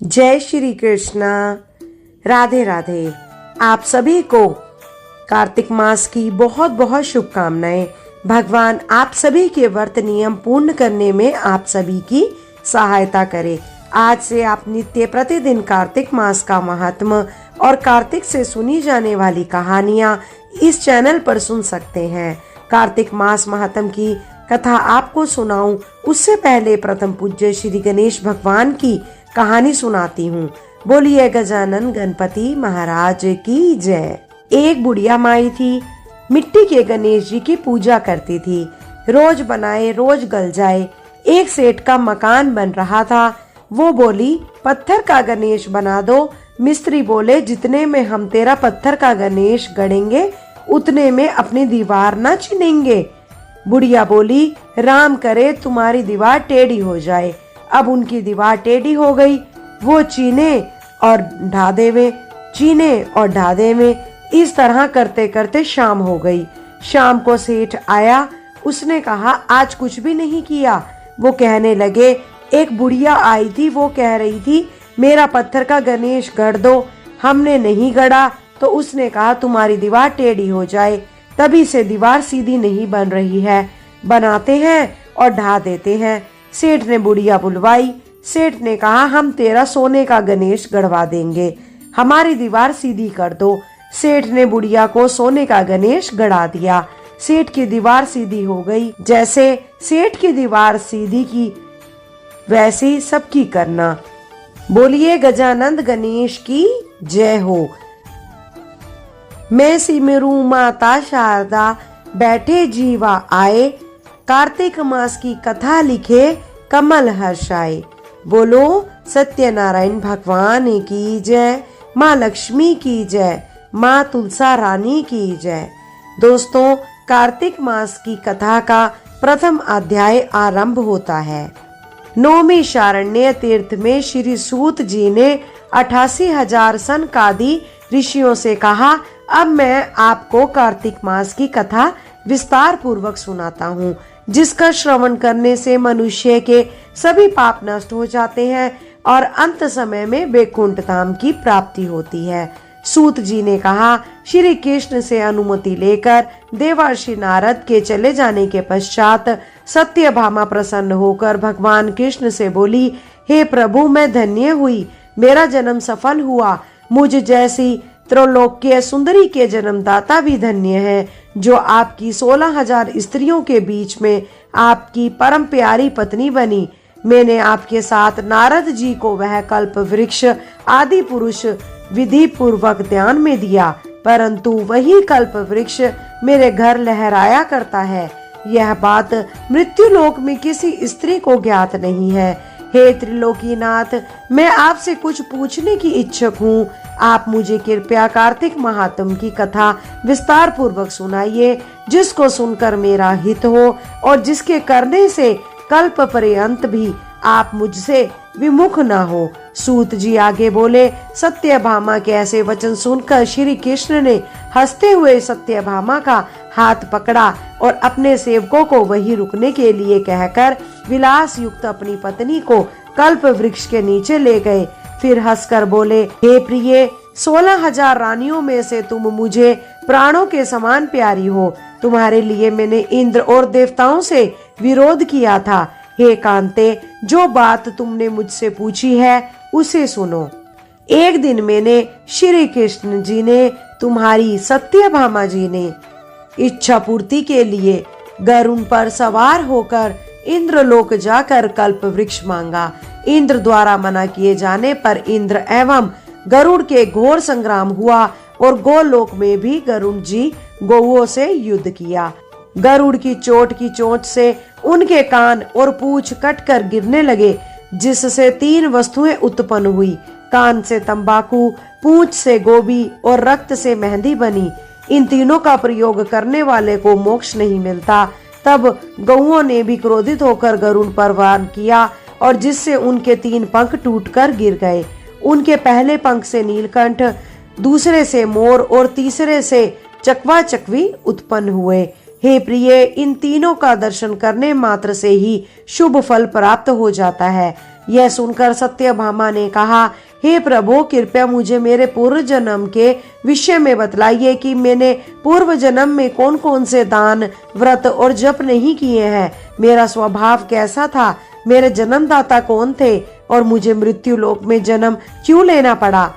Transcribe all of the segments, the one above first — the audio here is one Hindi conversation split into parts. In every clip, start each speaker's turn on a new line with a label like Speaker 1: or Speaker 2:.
Speaker 1: जय श्री कृष्णा। राधे राधे। आप सभी को कार्तिक मास की बहुत बहुत शुभकामनाएं। भगवान आप सभी के व्रत नियम पूर्ण करने में आप सभी की सहायता करे। आज से आप नित्य प्रतिदिन कार्तिक मास का महात्म और कार्तिक से सुनी जाने वाली कहानियां इस चैनल पर सुन सकते हैं। कार्तिक मास महात्म की कथा आपको सुनाऊं उससे पहले प्रथम पूज्य श्री गणेश भगवान की कहानी सुनाती हूँ। बोलिए गजानन गणपति महाराज की जय। एक बुढ़िया माई थी, मिट्टी के गणेश जी की पूजा करती थी। रोज बनाए रोज गल जाए। एक सेठ का मकान बन रहा था। वो बोली, पत्थर का गणेश बना दो। मिस्त्री बोले, जितने में हम तेरा पत्थर का गणेश गढ़ेंगे उतने में अपनी दीवार न चिनेंगे। बुढ़िया बोली, राम करे तुम्हारी दीवार टेढ़ी हो जाए। अब उनकी दीवार टेढ़ी हो गई। वो चीने और ढा देवे, चीने और ढा देवे। इस तरह करते करते शाम हो गई। शाम को सेठ आया। उसने कहा, आज कुछ भी नहीं किया। वो कहने लगे, एक बुढ़िया आई थी, वो कह रही थी मेरा पत्थर का गणेश गढ़ दो। हमने नहीं गढ़ा तो उसने कहा तुम्हारी दीवार टेढ़ी हो जाए। तभी से दीवार सीधी नहीं बन रही है। बनाते हैं और ढा देते हैं। सेठ ने बुढ़िया बुलवाई। सेठ ने कहा, हम तेरा सोने का गणेश गढ़वा देंगे, हमारी दीवार सीधी कर दो। सेठ ने बुढ़िया को सोने का गणेश गढ़ा दिया। सेठ की दीवार सीधी हो गई। जैसे सेठ की दीवार सीधी की वैसी सबकी करना। बोलिए गजानंद गणेश की जय हो। मैं सिमरू माता शारदा, बैठे जीवा आए। कार्तिक मास की कथा लिखे कमल हर्षाए। बोलो सत्यनारायण भगवान की जय। माँ लक्ष्मी की जय। माँ तुलसा रानी की जय। दोस्तों, कार्तिक मास की कथा का प्रथम अध्याय आरंभ होता है। नौमी शारण्य तीर्थ में श्री सूत जी ने 88,000 सनकादि ऋषियों से कहा, अब मैं आपको कार्तिक मास की कथा विस्तार पूर्वक सुनाता हूँ, जिसका श्रवण करने से मनुष्य के सभी पाप नष्ट हो जाते हैं और अंत समय में वैकुंठ धाम की प्राप्ति होती है। सूत जी ने कहा, श्री कृष्ण से अनुमति लेकर देवर्षि नारद के चले जाने के पश्चात सत्यभामा प्रसन्न होकर भगवान कृष्ण से बोली, हे प्रभु, मैं धन्य हुई, मेरा जन्म सफल हुआ। मुझ जैसी त्रैलोक्य सुंदरी के जन्मदाता भी धन्य है, जो आपकी 16,000 स्त्रियों के बीच में आपकी परम प्यारी पत्नी बनी। मैंने आपके साथ नारद जी को वह कल्प वृक्ष आदि पुरुष विधि पूर्वक ध्यान में दिया, परंतु वही कल्प वृक्ष मेरे घर लहराया करता है। यह बात मृत्युलोक में किसी स्त्री को ज्ञात नहीं है। हे त्रिलोकीनाथ, मैं आपसे कुछ पूछने की इच्छुक हूँ। आप मुझे कृपया कार्तिक महात्म की कथा विस्तार पूर्वक सुनाइए, जिसको सुनकर मेरा हित हो और जिसके करने से कल्प पर्यंत भी आप मुझसे विमुख न हो। सूत जी आगे बोले, सत्यभामा के ऐसे वचन सुनकर श्री कृष्ण ने हंसते हुए सत्यभामा का हाथ पकड़ा और अपने सेवकों को वहीं रुकने के लिए कहकर विलास युक्त अपनी पत्नी को कल्प वृक्ष के नीचे ले गए। फिर हंसकर बोले, हे प्रिय, 16,000 रानियों में से तुम मुझे प्राणों के समान प्यारी हो। तुम्हारे लिए मैंने इंद्र और देवताओं से विरोध किया था। हे कांते, जो बात तुमने मुझसे पूछी है उसे सुनो। एक दिन मैंने श्री कृष्ण जी ने तुम्हारी सत्यभामा जी ने इच्छा पूर्ति के लिए गरुड़ पर सवार होकर इंद्रलोक जाकर कल्प वृक्ष मांगा। इंद्र द्वारा मना किए जाने पर इंद्र एवं गरुड़ के घोर संग्राम हुआ और गोलोक में भी गरुड़ जी गौओं से युद्ध किया। गरुड़ की चोट से उनके कान और पूंछ कटकर गिरने लगे, जिससे 3 वस्तुएं उत्पन्न हुई। कान से तंबाकू, पूंछ से गोभी और रक्त से मेहंदी बनी। इन तीनों का प्रयोग करने वाले को मोक्ष नहीं मिलता। तब गौओं ने भी क्रोधित होकर गरुड़ पर वार किया और जिससे उनके 3 पंख टूटकर गिर गए। उनके पहले पंख से नीलकंठ, दूसरे से मोर और तीसरे से चकवा चकवी उत्पन्न हुए। हे प्रिय, इन तीनों का दर्शन करने मात्र से ही शुभ फल प्राप्त हो जाता है। यह सुनकर सत्यभामा ने कहा, हे प्रभु, कृपया मुझे मेरे पूर्व जन्म के विषय में बतलाइए कि मैंने पूर्व जन्म में कौन कौन से दान, व्रत और जप नहीं किए हैं। मेरा स्वभाव कैसा था, मेरे जन्मदाता कौन थे और मुझे मृत्यु लोक में जन्म क्यों लेना पड़ा।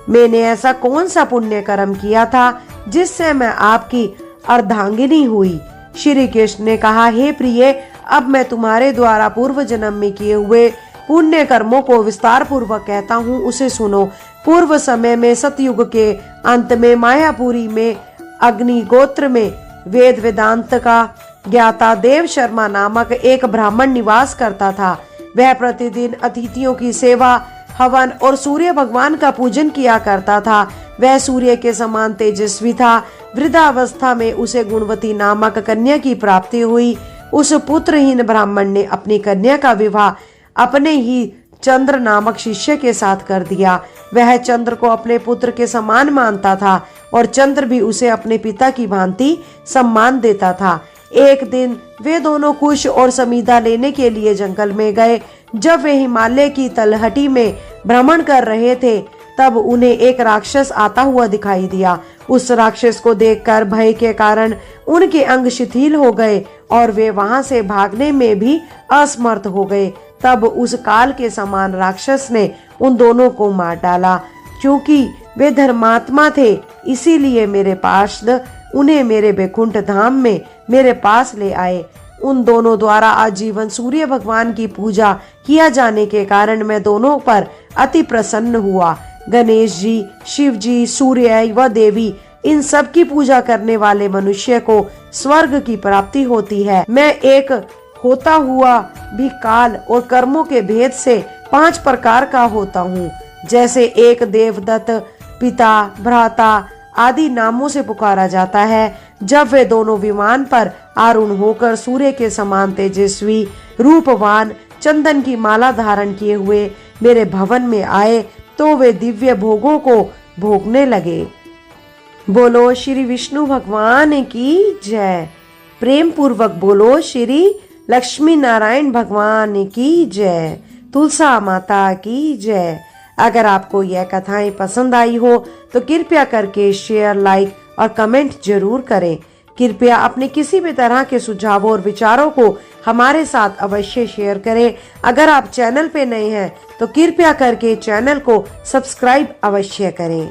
Speaker 1: मैंने ऐसा कौन सा पुण्य कर्म किया था जिससे मैं आपकी अर्धांगिनी हुई। श्री कृष्ण ने कहा, हे प्रिय, अब मैं तुम्हारे द्वारा पूर्व जन्म में किए हुए पुण्य कर्मों को विस्तार पूर्वक कहता हूँ, उसे सुनो। पूर्व समय में सतयुग के अंत में मायापुरी में अग्निगोत्र में वेद वेदांत का ज्ञाता देव शर्मा नामक एक ब्राह्मण निवास करता था। वह प्रतिदिन अतिथियों की सेवा, हवन और सूर्य भगवान का पूजन किया करता था। वह सूर्य के समान तेजस्वी था। वृद्धावस्था में उसे गुणवती नामक कन्या की प्राप्ति हुई। उस पुत्रहीन ब्राह्मण ने अपनी कन्या का विवाह अपने ही चंद्र नामक शिष्य के साथ कर दिया। वह चंद्र को अपने पुत्र के समान मानता था और चंद्र भी उसे अपने पिता की भांति सम्मान देता था। एक दिन वे दोनों कुश और समीधा लेने के लिए जंगल में गए। जब वे हिमालय की तलहटी में भ्रमण कर रहे थे, तब उन्हें एक राक्षस आता हुआ दिखाई दिया। उस राक्षस को देखकर भय के कारण उनके अंग शिथिल हो गए और वे वहां से भागने में भी असमर्थ हो गए। तब उस काल के समान राक्षस ने उन दोनों को मार डाला। क्योंकि वे धर्मात्मा थे, इसीलिए मेरे पार्षद उन्हें मेरे बैकुंठ धाम में मेरे पास ले आए। उन दोनों द्वारा आजीवन सूर्य भगवान की पूजा किया जाने के कारण मैं दोनों पर अति प्रसन्न हुआ। गणेश जी, शिव जी, सूर्य व देवी, इन सब की पूजा करने वाले मनुष्य को स्वर्ग की प्राप्ति होती है। मैं एक होता हुआ भी काल और कर्मों के भेद से 5 प्रकार का होता हूँ। जैसे एक देवदत्त, पिता, भ्राता आदि नामों से पुकारा जाता है। जब वे दोनों विमान पर आरूढ़ होकर सूर्य के समान तेजस्वी, रूपवान, चंदन की माला धारण किए हुए मेरे भवन में आए, तो वे दिव्य भोगों को भोगने लगे। बोलो श्री विष्णु भगवान की जय। प्रेम पूर्वक बोलो श्री लक्ष्मी नारायण भगवान की जय। तुलसा माता की जय। अगर आपको यह कथाएं पसंद आई हो तो कृपया करके शेयर, लाइक और कमेंट जरूर करें। कृपया अपने किसी भी तरह के सुझावों और विचारों को हमारे साथ अवश्य शेयर करें। अगर आप चैनल पे नए हैं तो कृपया करके चैनल को सब्सक्राइब अवश्य करें।